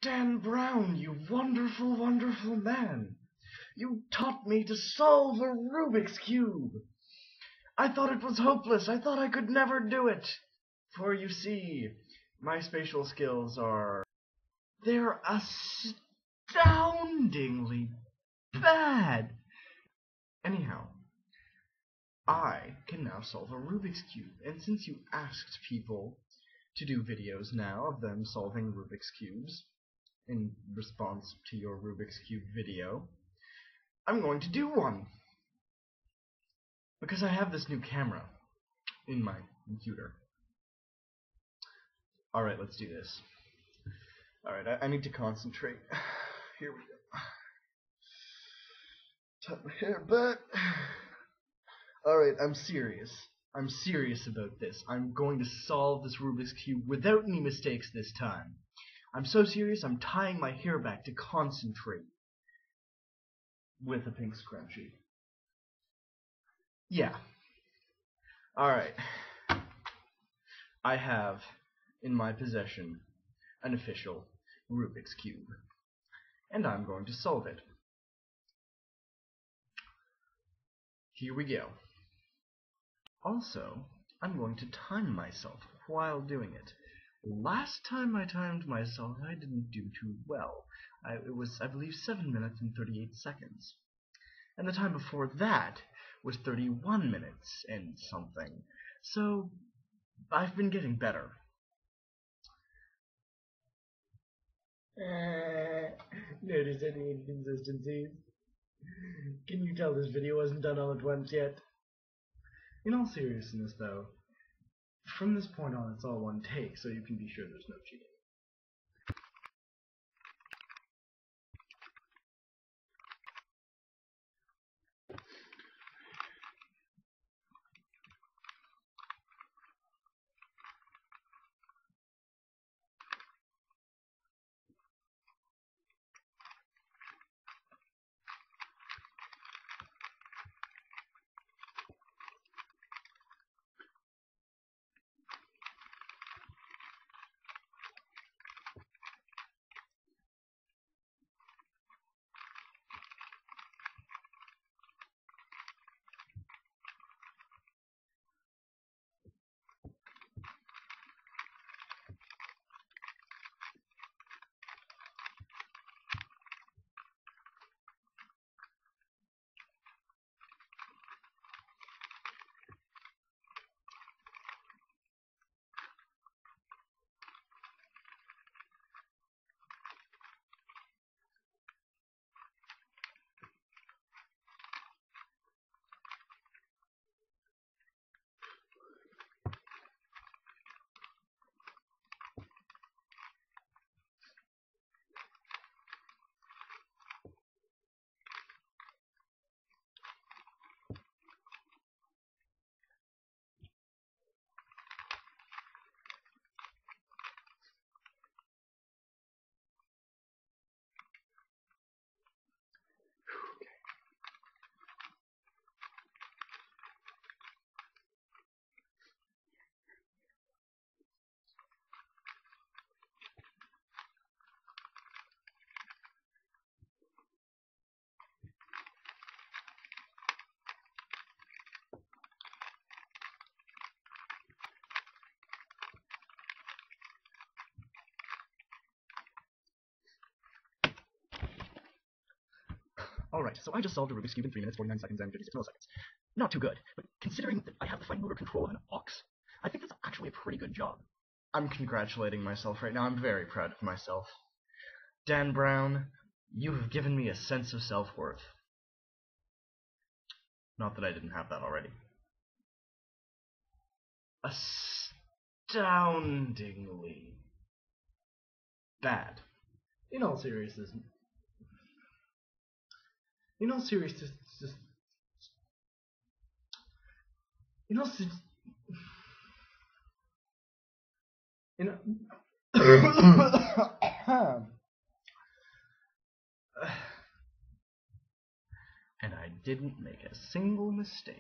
Dan Brown, you wonderful, wonderful man. You taught me to solve a Rubik's Cube. I thought it was hopeless. I thought I could never do it. For you see, my spatial skills they're astoundingly bad. Anyhow, I can now solve a Rubik's Cube, and since you asked people to do videos now of them solving Rubik's Cubes in response to your Rubik's Cube video, I'm going to do one. Because I have this new camera in my computer. Alright, let's do this. Alright, I need to concentrate. Here we go. Tuck my hair back. Alright, I'm serious. I'm serious about this. I'm going to solve this Rubik's Cube without any mistakes this time. I'm so serious, I'm tying my hair back to concentrate. With a pink scrunchie. Yeah. Alright. I have in my possession an official Rubik's Cube. And I'm going to solve it. Here we go. Also, I'm going to time myself while doing it. Last time I timed myself, I didn't do too well. It was, I believe, 7 minutes and 38 seconds. And the time before that was 31 minutes and something. So, I've been getting better. Notice any inconsistencies? Can you tell this video wasn't done all at once yet? In all seriousness, though, from this point on it's all one take, so you can be sure there's no cheating. Alright, so I just solved a Rubik's Cube in 3 minutes, 49 seconds, and 56 milliseconds. Not too good, but considering that I have the fine motor control of an ox, I think that's actually a pretty good job. I'm congratulating myself right now. I'm very proud of myself. Dan Brown, you have given me a sense of self-worth. Not that I didn't have that already. Astoundingly bad. In all seriousness, and I didn't make a single mistake.